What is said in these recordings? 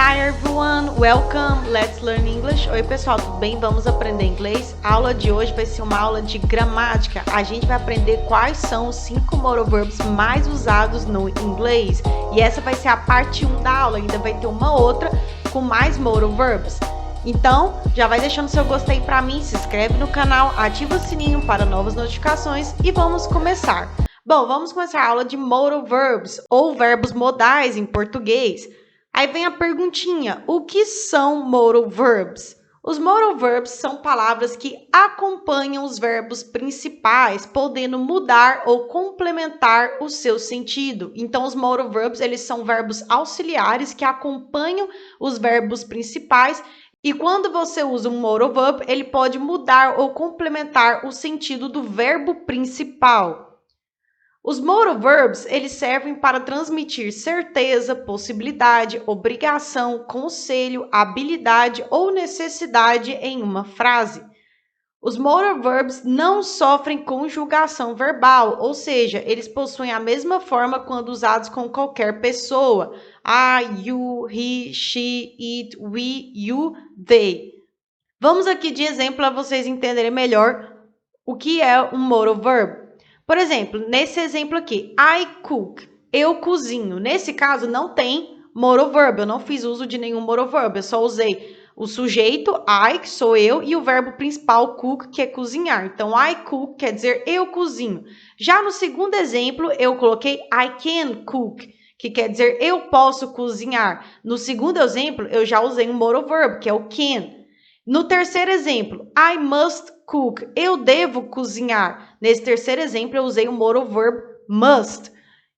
Hi everyone, welcome, let's learn English. Oi pessoal, tudo bem? Vamos aprender inglês. A aula de hoje vai ser uma aula de gramática. A gente vai aprender quais são os 5 moral verbs mais usados no inglês. E essa vai ser a parte 1 da aula, ainda vai ter uma outra com mais moral verbs. Então, já vai deixando seu gostei pra mim, se inscreve no canal, ativa o sininho para novas notificações e vamos começar. Bom, vamos começar a aula de moral verbs, ou verbos modais em português. Aí vem a perguntinha, o que são moral verbs? Os moral verbs são palavras que acompanham os verbos principais, podendo mudar ou complementar o seu sentido. Então, os moral verbs, eles são verbos auxiliares que acompanham os verbos principais. E quando você usa um moral verb, ele pode mudar ou complementar o sentido do verbo principal. Os moral verbs, eles servem para transmitir certeza, possibilidade, obrigação, conselho, habilidade ou necessidade em uma frase. Os moral verbs não sofrem conjugação verbal, ou seja, eles possuem a mesma forma quando usados com qualquer pessoa. I, you, he, she, it, we, you, they. Vamos aqui de exemplo para vocês entenderem melhor o que é um moral verb. Por exemplo, nesse exemplo aqui, I cook, eu cozinho. Nesse caso, não tem moral verb, eu não fiz uso de nenhum moral verb, eu só usei o sujeito, I, que sou eu, e o verbo principal, cook, que é cozinhar. Então, I cook quer dizer eu cozinho. Já no segundo exemplo, eu coloquei I can cook, que quer dizer eu posso cozinhar. No segundo exemplo, eu já usei um moral verb, que é o can. No terceiro exemplo, I must cook, eu devo cozinhar. Nesse terceiro exemplo, eu usei o moral verb must.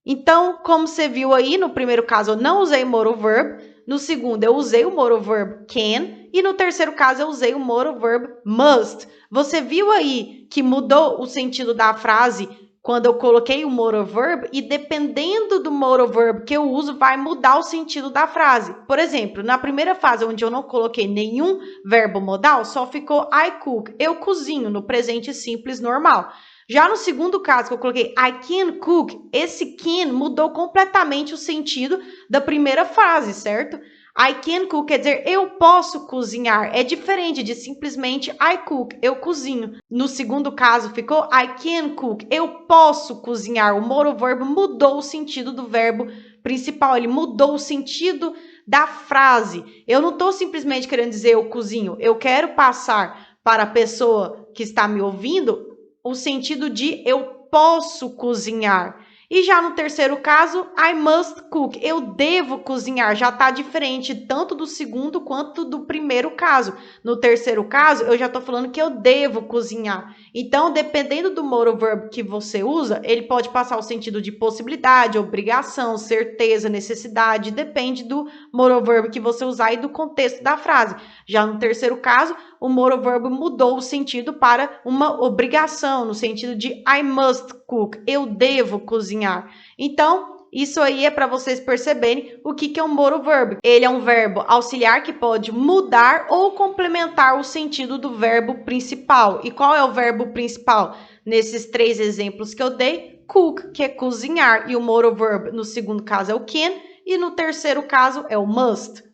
Então, como você viu aí, no primeiro caso eu não usei o moral verb, no segundo eu usei o moral verb can, e no terceiro caso eu usei o moral verb must. Você viu aí que mudou o sentido da frase quando eu coloquei o moral verb, e dependendo do moral verb que eu uso, vai mudar o sentido da frase. Por exemplo, na primeira fase, onde eu não coloquei nenhum verbo modal, só ficou I cook, eu cozinho, no presente simples normal. Já no segundo caso, que eu coloquei I can cook, esse can mudou completamente o sentido da primeira frase, certo? I can cook quer dizer eu posso cozinhar. É diferente de simplesmente I cook, eu cozinho. No segundo caso ficou I can cook, eu posso cozinhar. O moral verb mudou o sentido do verbo principal, ele mudou o sentido da frase. Eu não estou simplesmente querendo dizer eu cozinho, eu quero passar para a pessoa que está me ouvindo o sentido de eu posso cozinhar. E já no terceiro caso, I must cook, eu devo cozinhar, já está diferente tanto do segundo quanto do primeiro caso. No terceiro caso, eu já estou falando que eu devo cozinhar. Então, dependendo do moral verb que você usa, ele pode passar o sentido de possibilidade, obrigação, certeza, necessidade, depende do moral verb que você usar e do contexto da frase. Já no terceiro caso, o moral verb mudou o sentido para uma obrigação, no sentido de I must cook, eu devo cozinhar. Então, isso aí é para vocês perceberem o que é um moral verb. Ele é um verbo auxiliar que pode mudar ou complementar o sentido do verbo principal. E qual é o verbo principal? Nesses 3 exemplos que eu dei, cook, que é cozinhar, e o moral verb no segundo caso é o can, e no terceiro caso é o must.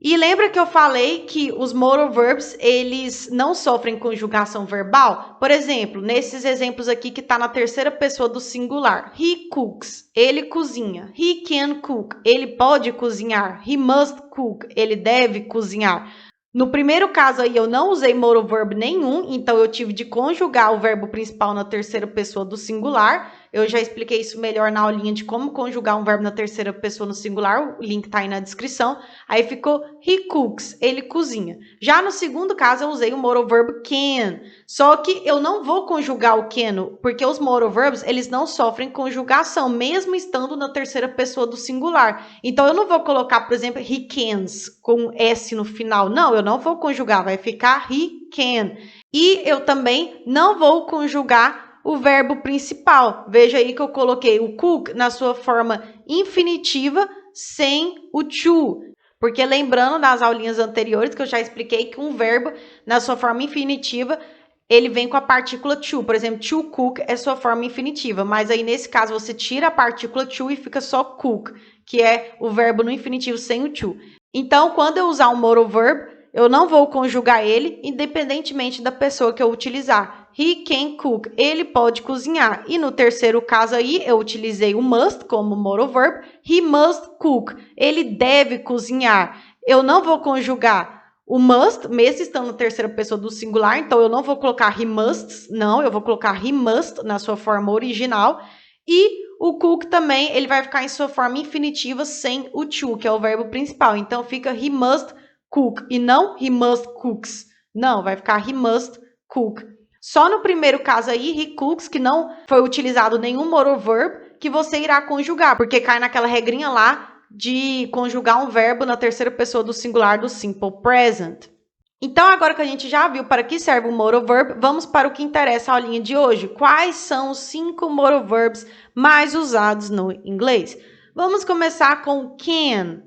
E lembra que eu falei que os moral verbs, eles não sofrem conjugação verbal? Por exemplo, nesses exemplos aqui que está na terceira pessoa do singular. He cooks, ele cozinha. He can cook, ele pode cozinhar. He must cook, ele deve cozinhar. No primeiro caso aí, eu não usei moral verb nenhum, então eu tive de conjugar o verbo principal na terceira pessoa do singular. Eu já expliquei isso melhor na aulinha de como conjugar um verbo na terceira pessoa no singular, o link tá aí na descrição. Aí ficou he cooks, ele cozinha. Já no segundo caso, eu usei o moral verb can, só que eu não vou conjugar o can, porque os moral verbs, eles não sofrem conjugação, mesmo estando na terceira pessoa do singular. Então, eu não vou colocar, por exemplo, he cans, com S no final. Não, eu não vou conjugar, vai ficar he can. E eu também não vou conjugar o verbo principal. Veja aí que eu coloquei o cook na sua forma infinitiva sem o to. Porque lembrando das aulinhas anteriores que eu já expliquei que um verbo na sua forma infinitiva, ele vem com a partícula to. Por exemplo, to cook é sua forma infinitiva, mas aí nesse caso você tira a partícula to e fica só cook, que é o verbo no infinitivo sem o to. Então, quando eu usar um modal verb, eu não vou conjugar ele, independentemente da pessoa que eu utilizar. He can cook. Ele pode cozinhar. E no terceiro caso aí, eu utilizei o must como modal verb. He must cook. Ele deve cozinhar. Eu não vou conjugar o must, mesmo estando na terceira pessoa do singular. Então, eu não vou colocar he musts. Não, eu vou colocar he must na sua forma original. E o cook também, ele vai ficar em sua forma infinitiva sem o to, que é o verbo principal. Então, fica he must cook e não he must cooks. Não, vai ficar he must cook. Só no primeiro caso aí, he cooks, que não foi utilizado nenhum modal verb, que você irá conjugar, porque cai naquela regrinha lá de conjugar um verbo na terceira pessoa do singular do simple present. Então, agora que a gente já viu para que serve o modal verb, vamos para o que interessa a aulinha de hoje. Quais são os 5 modal verbs mais usados no inglês? Vamos começar com can.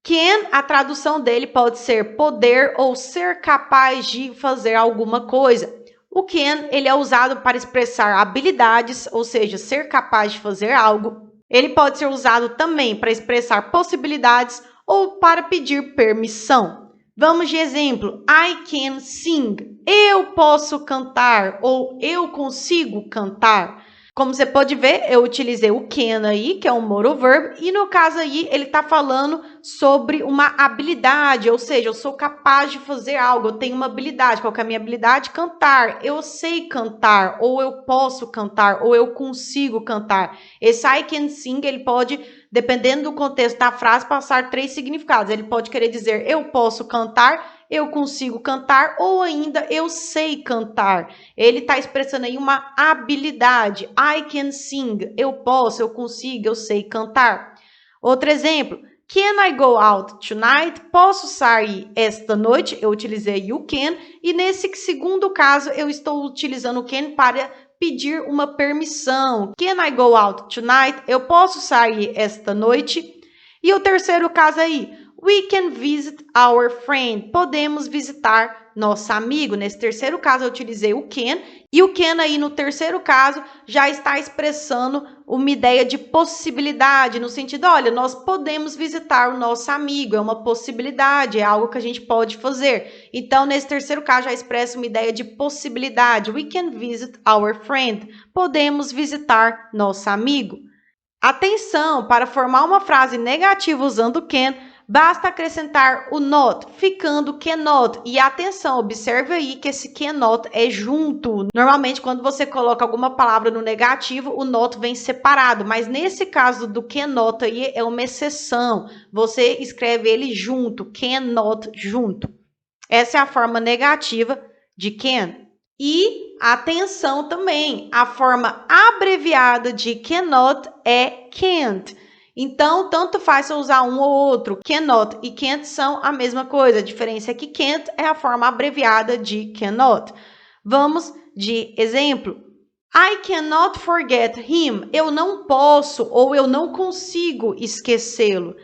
Can, a tradução dele pode ser poder ou ser capaz de fazer alguma coisa. O can, ele é usado para expressar habilidades, ou seja, ser capaz de fazer algo. Ele pode ser usado também para expressar possibilidades ou para pedir permissão. Vamos de exemplo. I can sing. Eu posso cantar ou eu consigo cantar. Como você pode ver, eu utilizei o can aí, que é um modal verb, e no caso aí ele está falando sobre uma habilidade, ou seja, eu sou capaz de fazer algo, eu tenho uma habilidade. Qual que é a minha habilidade? Cantar. Eu sei cantar, ou eu posso cantar, ou eu consigo cantar. Esse I can sing, ele pode, dependendo do contexto da frase, passar 3 significados. Ele pode querer dizer eu posso cantar, eu consigo cantar ou ainda eu sei cantar. Ele está expressando aí uma habilidade. I can sing. Eu posso, eu consigo, eu sei cantar. Outro exemplo. Can I go out tonight? Posso sair esta noite? Eu utilizei you can. E nesse segundo caso, eu estou utilizando o can para pedir uma permissão. Can I go out tonight? Eu posso sair esta noite? E o terceiro caso aí. We can visit our friend. Podemos visitar nosso amigo. Nesse terceiro caso, eu utilizei o can. E o can aí, no terceiro caso, já está expressando uma ideia de possibilidade. No sentido, olha, nós podemos visitar o nosso amigo. É uma possibilidade, é algo que a gente pode fazer. Então, nesse terceiro caso, já expressa uma ideia de possibilidade. We can visit our friend. Podemos visitar nosso amigo. Atenção, para formar uma frase negativa usando can, basta acrescentar o not, ficando cannot. E atenção, observe aí que esse cannot é junto. Normalmente, quando você coloca alguma palavra no negativo, o not vem separado. Mas nesse caso do cannot aí, é uma exceção. Você escreve ele junto, cannot junto. Essa é a forma negativa de can. E atenção também, a forma abreviada de cannot é can't. Então, tanto faz se eu usar um ou outro. Cannot e can't são a mesma coisa. A diferença é que can't é a forma abreviada de cannot. Vamos de exemplo. I cannot forget him. Eu não posso ou eu não consigo esquecê-lo.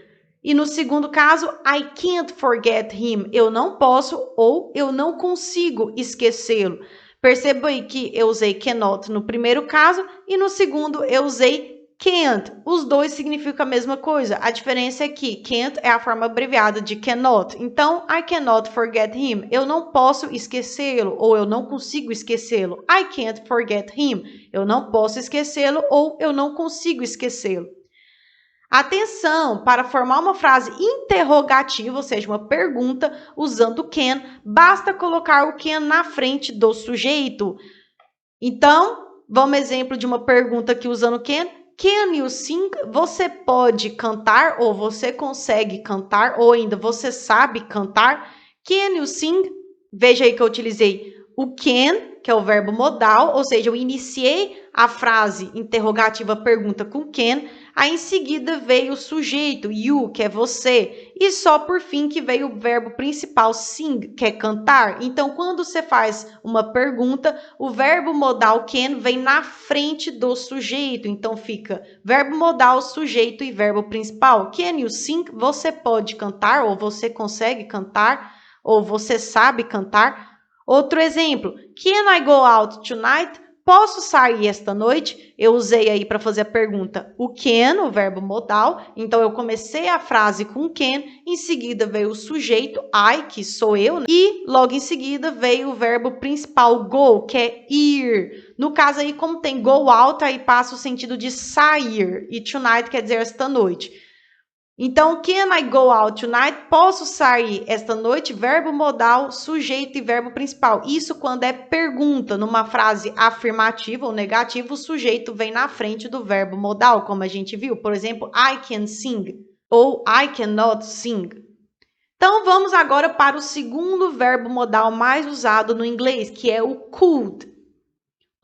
E no segundo caso, I can't forget him. Eu não posso ou eu não consigo esquecê-lo. Perceba aí que eu usei cannot no primeiro caso e no segundo eu usei can't. Os dois significam a mesma coisa. A diferença é que can't é a forma abreviada de cannot. Então, I cannot forget him. Eu não posso esquecê-lo ou eu não consigo esquecê-lo. I can't forget him. Eu não posso esquecê-lo ou eu não consigo esquecê-lo. Atenção, para formar uma frase interrogativa, ou seja, uma pergunta, usando can, basta colocar o can na frente do sujeito. Então, vamos exemplo de uma pergunta aqui usando can. Can you sing? Você pode cantar, ou você consegue cantar, ou ainda você sabe cantar. Can you sing? Veja aí que eu utilizei o can, que é o verbo modal, ou seja, eu iniciei a frase interrogativa pergunta com can, aí em seguida veio o sujeito, you, que é você, e só por fim que veio o verbo principal, sing, que é cantar. Então, quando você faz uma pergunta, o verbo modal can vem na frente do sujeito. Então, fica verbo modal, sujeito e verbo principal. Can you sing? Você pode cantar, ou você consegue cantar, ou você sabe cantar. Outro exemplo, can I go out tonight? Posso sair esta noite? Eu usei aí para fazer a pergunta o can, o verbo modal. Então, eu comecei a frase com can, em seguida veio o sujeito, I, que sou eu, né? E logo em seguida veio o verbo principal, go, que é ir. No caso aí, como tem go out, aí passa o sentido de sair. E tonight quer dizer esta noite. Então, can I go out tonight? Posso sair esta noite? Verbo modal, sujeito e verbo principal. Isso quando é pergunta. Numa frase afirmativa ou negativa, o sujeito vem na frente do verbo modal, como a gente viu. Por exemplo, I can sing ou I cannot sing. Então, vamos agora para o segundo verbo modal mais usado no inglês, que é o could.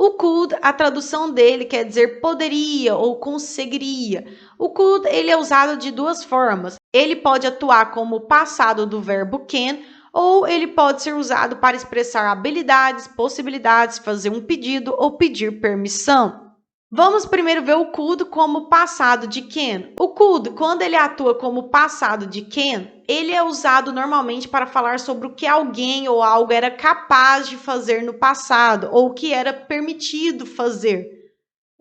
O could, a tradução dele quer dizer poderia ou conseguiria. O could, ele é usado de duas formas. Ele pode atuar como o passado do verbo can, ou ele pode ser usado para expressar habilidades, possibilidades, fazer um pedido ou pedir permissão. Vamos primeiro ver o could como passado de can. O could, quando ele atua como passado de can, ele é usado normalmente para falar sobre o que alguém ou algo era capaz de fazer no passado ou o que era permitido fazer.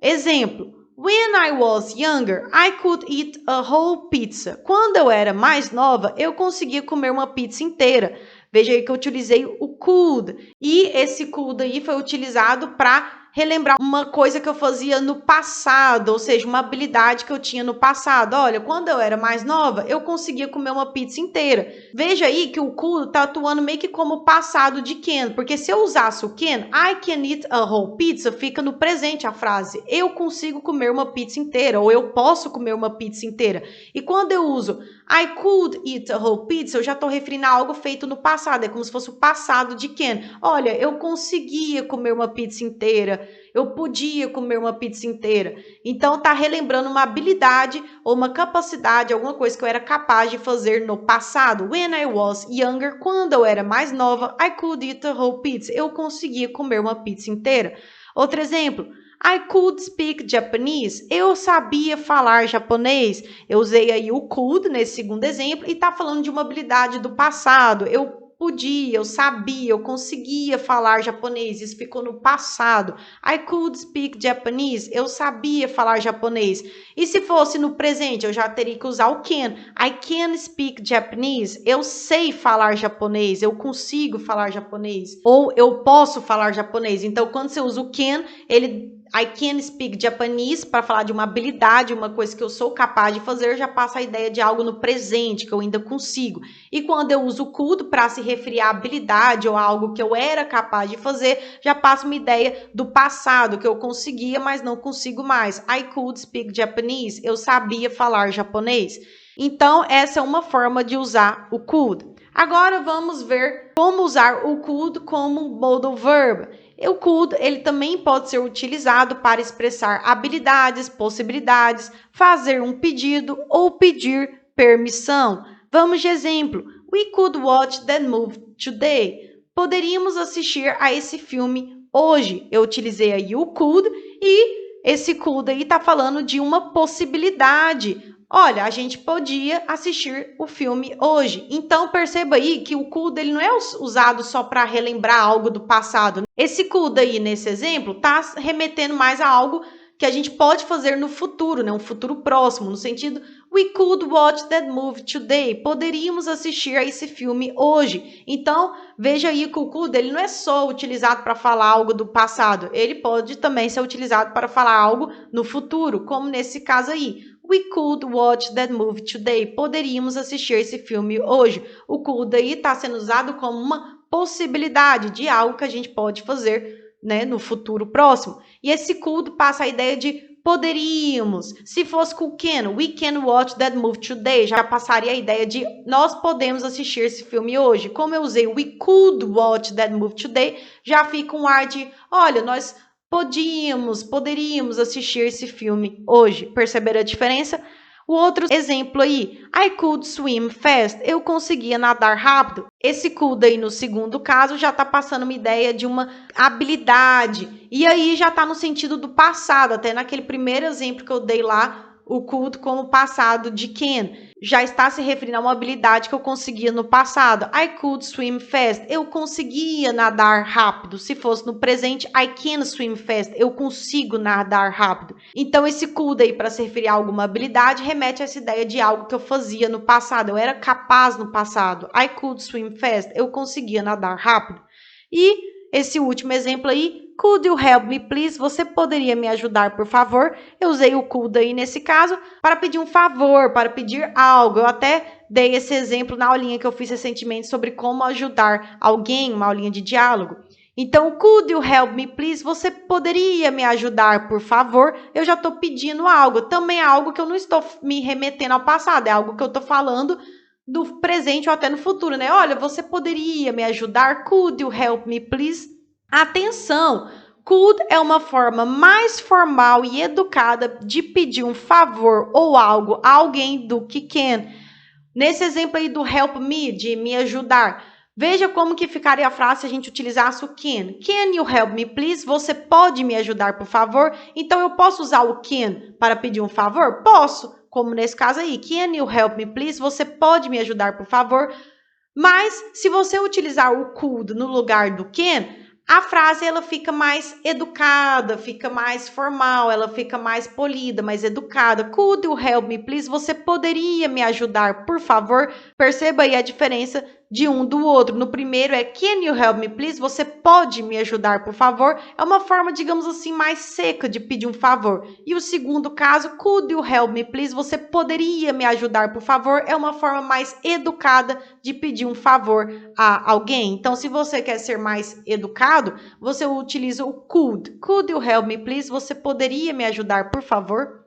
Exemplo: When I was younger, I could eat a whole pizza. Quando eu era mais nova, eu conseguia comer uma pizza inteira. Veja aí que eu utilizei o could. E esse could aí foi utilizado para relembrar uma coisa que eu fazia no passado, ou seja, uma habilidade que eu tinha no passado. Olha, quando eu era mais nova, eu conseguia comer uma pizza inteira. Veja aí que o could está atuando meio que como passado de can, porque se eu usasse o can, I can eat a whole pizza, fica no presente a frase. Eu consigo comer uma pizza inteira, ou eu posso comer uma pizza inteira. E quando eu uso I could eat a whole pizza, eu já estou referindo a algo feito no passado, é como se fosse o passado de can. Olha, eu conseguia comer uma pizza inteira, eu podia comer uma pizza inteira. Então, está relembrando uma habilidade ou uma capacidade, alguma coisa que eu era capaz de fazer no passado. When I was younger, quando eu era mais nova, I could eat a whole pizza. Eu conseguia comer uma pizza inteira. Outro exemplo. I could speak Japanese. Eu sabia falar japonês. Eu usei aí o could nesse segundo exemplo e está falando de uma habilidade do passado. Eu podia, eu sabia, eu conseguia falar japonês. Isso ficou no passado. I could speak Japanese. Eu sabia falar japonês. E se fosse no presente, eu já teria que usar o can. I can speak Japanese. Eu sei falar japonês. Eu consigo falar japonês. Ou eu posso falar japonês. Então, quando você usa o can, I can speak Japanese, para falar de uma habilidade, uma coisa que eu sou capaz de fazer, já passa a ideia de algo no presente, que eu ainda consigo. E quando eu uso could para se referir à habilidade ou a algo que eu era capaz de fazer, já passa uma ideia do passado, que eu conseguia, mas não consigo mais. I could speak Japanese. Eu sabia falar japonês. Então, essa é uma forma de usar o could. Agora, vamos ver como usar o could como modal verb. O could, ele também pode ser utilizado para expressar habilidades, possibilidades, fazer um pedido ou pedir permissão. Vamos de exemplo. We could watch that movie today. Poderíamos assistir a esse filme hoje. Eu utilizei aí o could e esse could aí está falando de uma possibilidade. Olha, a gente podia assistir o filme hoje. Então, perceba aí que o could ele não é usado só para relembrar algo do passado. Esse could aí, nesse exemplo, está remetendo mais a algo que a gente pode fazer no futuro, né? Um futuro próximo, no sentido we could watch that movie today. Poderíamos assistir a esse filme hoje. Então, veja aí que o could ele não é só utilizado para falar algo do passado. Ele pode também ser utilizado para falar algo no futuro, como nesse caso aí. We could watch that movie today. Poderíamos assistir esse filme hoje. O could aí está sendo usado como uma possibilidade de algo que a gente pode fazer, né, no futuro próximo. E esse could passa a ideia de poderíamos. Se fosse com can, we can watch that movie today, já passaria a ideia de nós podemos assistir esse filme hoje. Como eu usei we could watch that movie today, já fica um ar de, olha, nós poderíamos assistir esse filme hoje. Perceberam a diferença? O outro exemplo aí, I could swim fast. Eu conseguia nadar rápido. Esse could aí no segundo caso já está passando uma ideia de uma habilidade. E aí já está no sentido do passado. Até naquele primeiro exemplo que eu dei lá, o could como passado de can. Já está se referindo a uma habilidade que eu conseguia no passado. I could swim fast. Eu conseguia nadar rápido. Se fosse no presente, I can swim fast. Eu consigo nadar rápido. Então, esse could aí, para se referir a alguma habilidade, remete a essa ideia de algo que eu fazia no passado. Eu era capaz no passado. I could swim fast. Eu conseguia nadar rápido. E esse último exemplo aí, could you help me please? Você poderia me ajudar, por favor? Eu usei o could aí nesse caso para pedir um favor, para pedir algo. Eu até dei esse exemplo na aulinha que eu fiz recentemente sobre como ajudar alguém, uma aulinha de diálogo. Então, could you help me please? Você poderia me ajudar, por favor? Eu já estou pedindo algo. Também é algo que eu não estou me remetendo ao passado, é algo que eu estou falando do presente ou até no futuro, né? Olha, você poderia me ajudar? Could you help me, please? Atenção! Could é uma forma mais formal e educada de pedir um favor ou algo a alguém do que can. Nesse exemplo aí do help me, de me ajudar, veja como que ficaria a frase se a gente utilizasse o can. Can you help me, please? Você pode me ajudar, por favor? Então, eu posso usar o can para pedir um favor? Posso. Como nesse caso aí, can you help me please? Você pode me ajudar, por favor? Mas, se você utilizar o could no lugar do can, a frase ela fica mais educada, fica mais formal, ela fica mais polida, mais educada. Could you help me please? Você poderia me ajudar, por favor? Perceba aí a diferença de um do outro. No primeiro é can you help me please? Você pode me ajudar, por favor? É uma forma, digamos assim, mais seca de pedir um favor. E o segundo caso, could you help me please? Você poderia me ajudar, por favor? É uma forma mais educada de pedir um favor a alguém. Então, se você quer ser mais educado, você utiliza o could. Could you help me please? Você poderia me ajudar, por favor?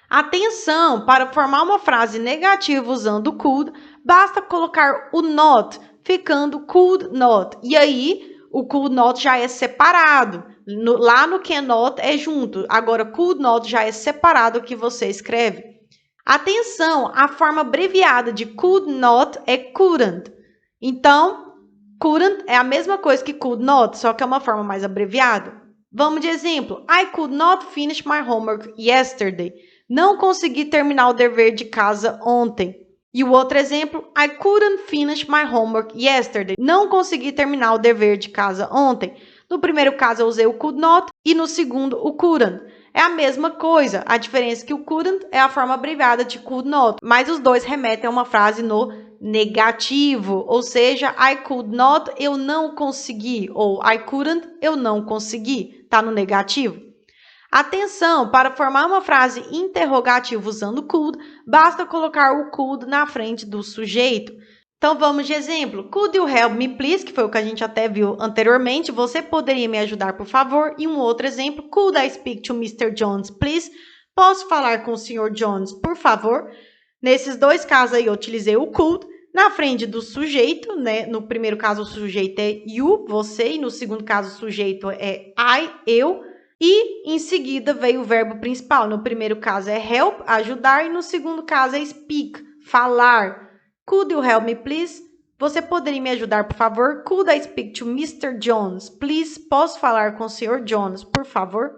Atenção! Para formar uma frase negativa usando o could, basta colocar o not, ficando could not. E aí, o could not já é separado. Lá no cannot é junto. Agora, could not já é separado o que você escreve. Atenção! A forma abreviada de could not é couldn't. Então, couldn't é a mesma coisa que could not, só que é uma forma mais abreviada. Vamos de exemplo. I could not finish my homework yesterday. Não consegui terminar o dever de casa ontem. E o outro exemplo, I couldn't finish my homework yesterday. Não consegui terminar o dever de casa ontem. No primeiro caso, eu usei o could not e no segundo, o couldn't. É a mesma coisa. A diferença é que o couldn't é a forma abreviada de could not, mas os dois remetem a uma frase no negativo, ou seja, I could not, eu não consegui, ou I couldn't, eu não consegui. Está no negativo. Atenção, para formar uma frase interrogativa usando could, basta colocar o could na frente do sujeito. Então, vamos de exemplo. Could you help me, please? Que foi o que a gente até viu anteriormente. Você poderia me ajudar, por favor? E um outro exemplo. Could I speak to Mr. Jones, please? Posso falar com o Sr. Jones, por favor? Nesses dois casos aí, eu utilizei o could na frente do sujeito, né? No primeiro caso, o sujeito é you, você. E no segundo caso, o sujeito é I, eu. E, em seguida, veio o verbo principal. No primeiro caso é help, ajudar, e no segundo caso é speak, falar. Could you help me, please? Você poderia me ajudar, por favor? Could I speak to Mr. Jones, please? Posso falar com o Sr. Jones, por favor?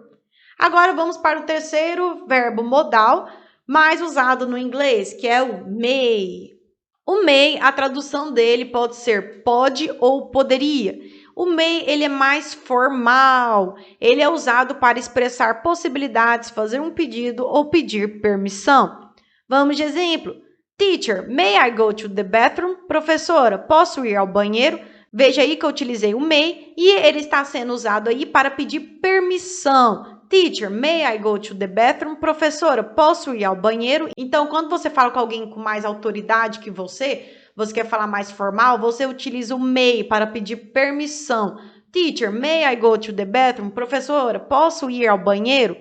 Agora, vamos para o terceiro verbo modal, mais usado no inglês, que é o may. O may, a tradução dele pode ser pode ou poderia. O may, ele é mais formal, ele é usado para expressar possibilidades, fazer um pedido ou pedir permissão. Vamos de exemplo. Teacher, may I go to the bathroom? Professora, posso ir ao banheiro? Veja aí que eu utilizei o may e ele está sendo usado aí para pedir permissão. Teacher, may I go to the bathroom? Professora, posso ir ao banheiro? Então, quando você fala com alguém com mais autoridade que você quer falar mais formal, você utiliza o may para pedir permissão. Teacher, may I go to the bathroom? Professora, posso ir ao banheiro?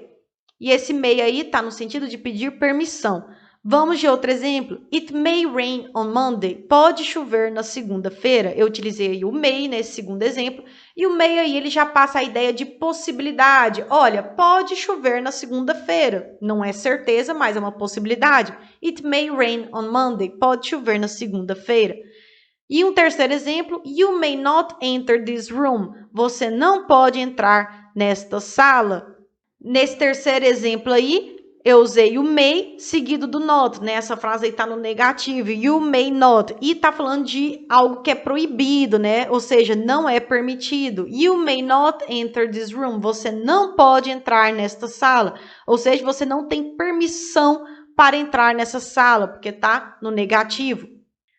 E esse may aí está no sentido de pedir permissão. Vamos de outro exemplo. It may rain on Monday. Pode chover na segunda-feira. Eu utilizei o may nesse segundo exemplo. E o may aí ele já passa a ideia de possibilidade. Olha, pode chover na segunda-feira. Não é certeza, mas é uma possibilidade. It may rain on Monday. Pode chover na segunda-feira. E um terceiro exemplo. You may not enter this room. Você não pode entrar nesta sala. Nesse terceiro exemplo aí, eu usei o may seguido do not, né? Essa frase aí tá no negativo, you may not. E tá falando de algo que é proibido, né? Ou seja, não é permitido. You may not enter this room. Você não pode entrar nesta sala. Ou seja, você não tem permissão para entrar nessa sala, porque tá no negativo.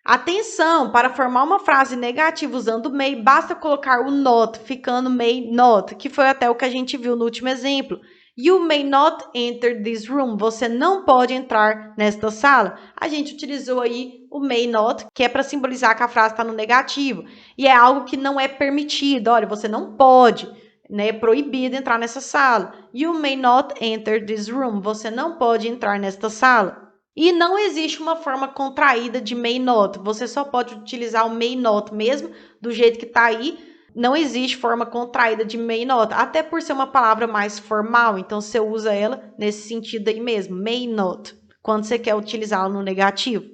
Atenção, para formar uma frase negativa usando may, basta colocar o not, ficando may not, que foi até o que a gente viu no último exemplo. You may not enter this room. Você não pode entrar nesta sala. A gente utilizou aí o may not, que é para simbolizar que a frase está no negativo. E é algo que não é permitido. Olha, você não pode, né? É proibido entrar nessa sala. You may not enter this room. Você não pode entrar nesta sala. E não existe uma forma contraída de may not. Você só pode utilizar o may not mesmo, do jeito que está aí. Não existe forma contraída de may not, até por ser uma palavra mais formal, então você usa ela nesse sentido aí mesmo, may not, quando você quer utilizá-la no negativo.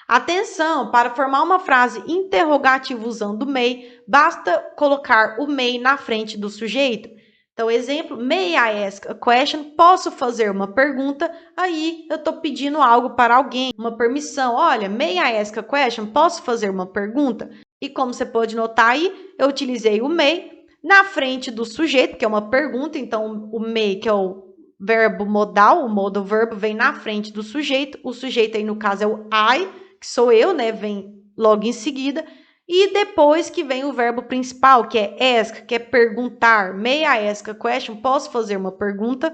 Atenção, para formar uma frase interrogativa usando may, basta colocar o may na frente do sujeito. Então, exemplo, may I ask a question? Posso fazer uma pergunta? Aí eu estou pedindo algo para alguém, uma permissão. Olha, may I ask a question? Posso fazer uma pergunta? E como você pode notar aí, eu utilizei o may na frente do sujeito, que é uma pergunta. Então, o may, que é o verbo modal, o modal verbo, vem na frente do sujeito. O sujeito aí, no caso, é o I, que sou eu, né? Vem logo em seguida. E depois que vem o verbo principal, que é ask, que é perguntar. May I ask a question? Posso fazer uma pergunta?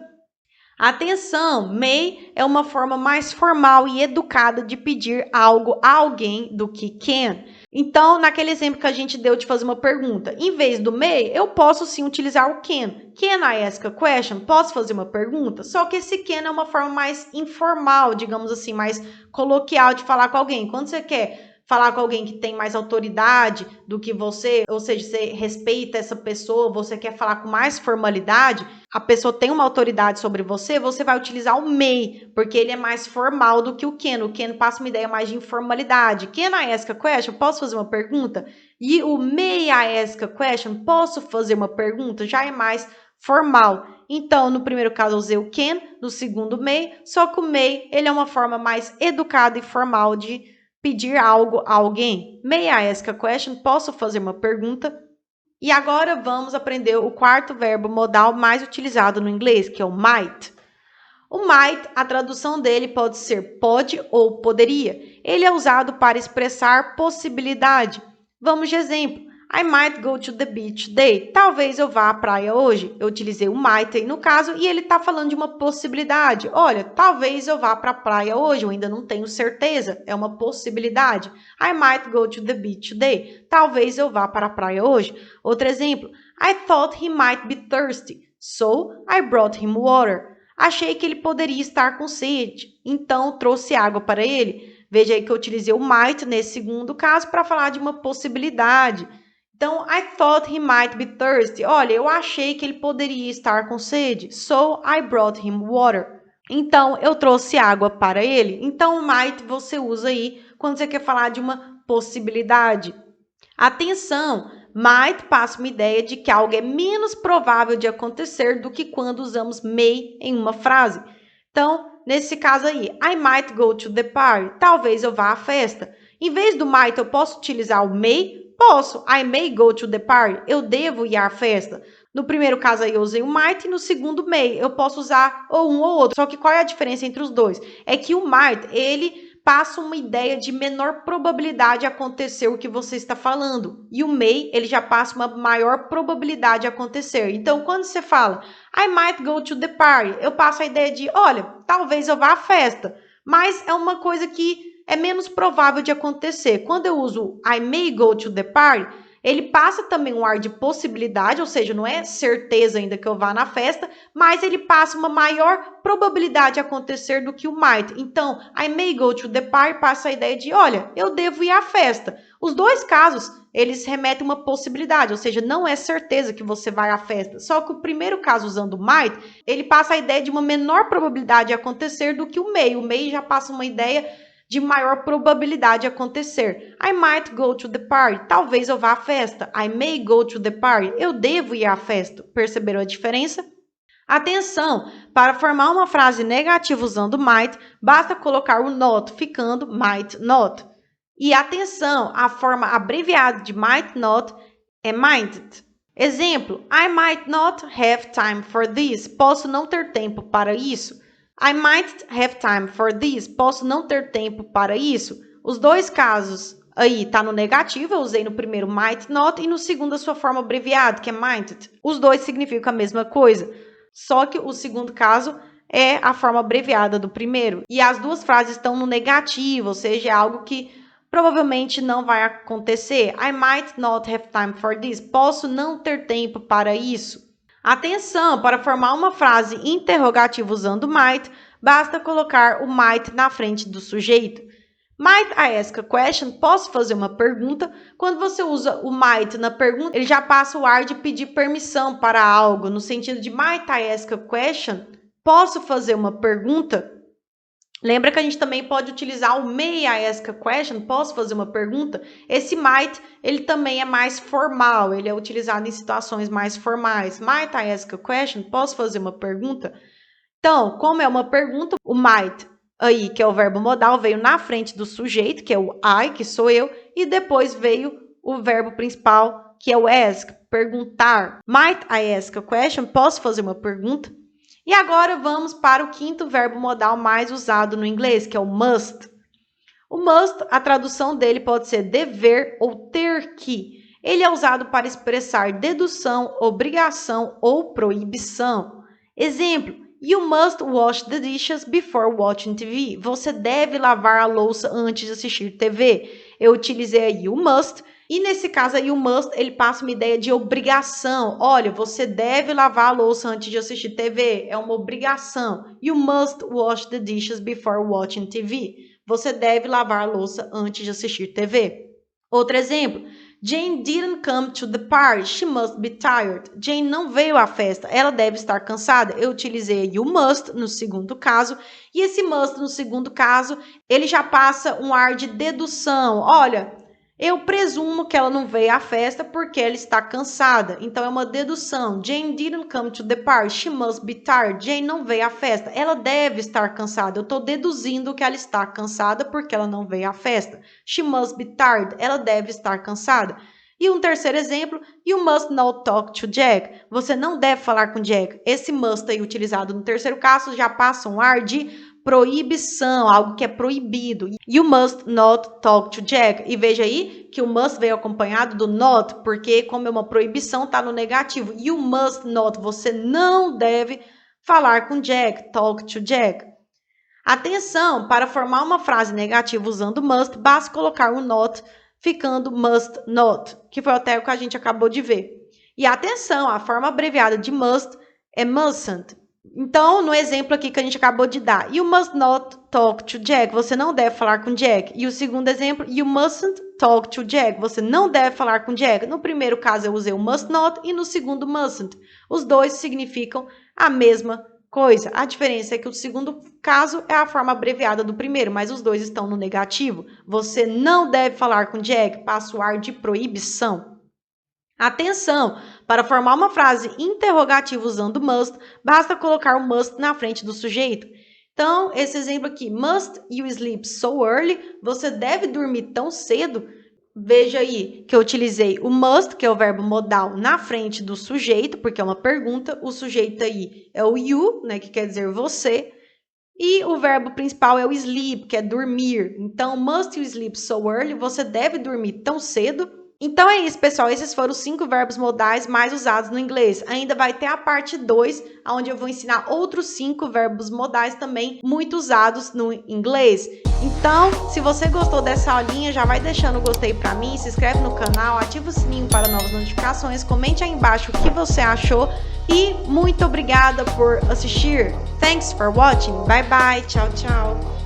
Atenção, may é uma forma mais formal e educada de pedir algo a alguém do que can. Então, naquele exemplo que a gente deu de fazer uma pergunta, em vez do may, eu posso sim utilizar o can. Can I ask a question? Posso fazer uma pergunta? Só que esse can é uma forma mais informal, digamos assim, mais coloquial de falar com alguém. Quando você quer falar com alguém que tem mais autoridade do que você, ou seja, você respeita essa pessoa, você quer falar com mais formalidade, a pessoa tem uma autoridade sobre você, você vai utilizar o may, porque ele é mais formal do que o can. O can passa uma ideia mais de informalidade. Can I ask a question? Posso fazer uma pergunta? E o may I ask a question? Posso fazer uma pergunta? Já é mais formal. Então, no primeiro caso, eu usei o can, no segundo, may, só que o may, ele é uma forma mais educada e formal de pedir algo a alguém. May I ask a question? Posso fazer uma pergunta? E agora vamos aprender o quarto verbo modal mais utilizado no inglês, que é o might. O might, a tradução dele pode ser pode ou poderia. Ele é usado para expressar possibilidade. Vamos de exemplo. I might go to the beach today. Talvez eu vá à praia hoje. Eu utilizei o might aí no caso e ele está falando de uma possibilidade. Olha, talvez eu vá para a praia hoje. Eu ainda não tenho certeza. É uma possibilidade. I might go to the beach today. Talvez eu vá para a praia hoje. Outro exemplo. I thought he might be thirsty. So I brought him water. Achei que ele poderia estar com sede. Então trouxe água para ele. Veja aí que eu utilizei o might nesse segundo caso para falar de uma possibilidade. Então, I thought he might be thirsty. Olha, eu achei que ele poderia estar com sede. So, I brought him water. Então, eu trouxe água para ele. Então, o might você usa aí quando você quer falar de uma possibilidade. Atenção, might passa uma ideia de que algo é menos provável de acontecer do que quando usamos may em uma frase. Então, nesse caso aí, I might go to the party. Talvez eu vá à festa. Em vez do might, eu posso utilizar o may? Posso. I may go to the party. Eu devo ir à festa. No primeiro caso aí eu usei o might e no segundo may. Eu posso usar ou um ou outro. Só que qual é a diferença entre os dois? É que o might, ele passa uma ideia de menor probabilidade de acontecer o que você está falando. E o may, ele já passa uma maior probabilidade de acontecer. Então, quando você fala I might go to the party, eu passo a ideia de, olha, talvez eu vá à festa. Mas é uma coisa que é menos provável de acontecer. Quando eu uso I may go to the party, ele passa também um ar de possibilidade, ou seja, não é certeza ainda que eu vá na festa, mas ele passa uma maior probabilidade de acontecer do que o might. Então, I may go to the party passa a ideia de, olha, eu devo ir à festa. Os dois casos, eles remetem uma possibilidade, ou seja, não é certeza que você vai à festa. Só que o primeiro caso, usando o might, ele passa a ideia de uma menor probabilidade de acontecer do que o may. O may já passa uma ideia de maior probabilidade de acontecer. I might go to the party. Talvez eu vá à festa. I may go to the party. Eu devo ir à festa. Perceberam a diferença? Atenção! Para formar uma frase negativa usando might, basta colocar o not, ficando might not. E atenção, a forma abreviada de might not é mightn't. Exemplo, I might not have time for this. Posso não ter tempo para isso. I might have time for this. Posso não ter tempo para isso. Os dois casos aí tá no negativo, eu usei no primeiro might not e no segundo a sua forma abreviada, que é mightn't. Os dois significam a mesma coisa, só que o segundo caso é a forma abreviada do primeiro. E as duas frases estão no negativo, ou seja, é algo que provavelmente não vai acontecer. I might not have time for this. Posso não ter tempo para isso. Atenção, para formar uma frase interrogativa usando might, basta colocar o might na frente do sujeito. Might I ask a question? Posso fazer uma pergunta? Quando você usa o might na pergunta, ele já passa o ar de pedir permissão para algo, no sentido de might I ask a question? Posso fazer uma pergunta? Lembra que a gente também pode utilizar o may I ask a question? Posso fazer uma pergunta? Esse might, ele também é mais formal, ele é utilizado em situações mais formais. Might I ask a question? Posso fazer uma pergunta? Então, como é uma pergunta, o might aí, que é o verbo modal, veio na frente do sujeito, que é o I, que sou eu, e depois veio o verbo principal, que é o ask, perguntar. Might I ask a question? Posso fazer uma pergunta? E agora vamos para o quinto verbo modal mais usado no inglês, que é o must. O must, a tradução dele pode ser dever ou ter que. Ele é usado para expressar dedução, obrigação ou proibição. Exemplo, you must wash the dishes before watching TV. Você deve lavar a louça antes de assistir TV. Eu utilizei aí o must. E nesse caso aí, o must, ele passa uma ideia de obrigação. Olha, você deve lavar a louça antes de assistir TV. É uma obrigação. You must wash the dishes before watching TV. Você deve lavar a louça antes de assistir TV. Outro exemplo. Jane didn't come to the party. She must be tired. Jane não veio à festa. Ela deve estar cansada. Eu utilizei you must no segundo caso. E esse must no segundo caso, ele já passa um ar de dedução. Olha, eu presumo que ela não veio à festa porque ela está cansada. Então, é uma dedução. Jane didn't come to the party. She must be tired. Jane não veio à festa. Ela deve estar cansada. Eu estou deduzindo que ela está cansada porque ela não veio à festa. She must be tired. Ela deve estar cansada. E um terceiro exemplo, you must not talk to Jack. Você não deve falar com Jack. Esse must aí utilizado no terceiro caso já passa um ar de proibição, algo que é proibido. You must not talk to Jack. E veja aí que o must veio acompanhado do not, porque como é uma proibição, está no negativo. You must not. Você não deve falar com Jack. Talk to Jack. Atenção, para formar uma frase negativa usando must, basta colocar o not, ficando must not, que foi até o que a gente acabou de ver. E atenção, a forma abreviada de must é mustn't. Então, no exemplo aqui que a gente acabou de dar, you must not talk to Jack. Você não deve falar com Jack. E o segundo exemplo, you mustn't talk to Jack. Você não deve falar com Jack. No primeiro caso, eu usei o must not e no segundo, mustn't. Os dois significam a mesma coisa. A diferença é que o segundo caso é a forma abreviada do primeiro, mas os dois estão no negativo. Você não deve falar com Jack. Passa o ar de proibição. Atenção! Para formar uma frase interrogativa usando must, basta colocar o must na frente do sujeito. Então, esse exemplo aqui, must you sleep so early? Você deve dormir tão cedo? Veja aí que eu utilizei o must, que é o verbo modal, na frente do sujeito, porque é uma pergunta. O sujeito aí é o you, né, que quer dizer você. E o verbo principal é o sleep, que é dormir. Então, must you sleep so early? Você deve dormir tão cedo? Então é isso, pessoal. Esses foram os 5 verbos modais mais usados no inglês. Ainda vai ter a parte 2, onde eu vou ensinar outros 5 verbos modais também muito usados no inglês. Então, se você gostou dessa aulinha, já vai deixando o gostei pra mim, se inscreve no canal, ativa o sininho para novas notificações, comente aí embaixo o que você achou e muito obrigada por assistir. Thanks for watching. Bye bye. Tchau, tchau.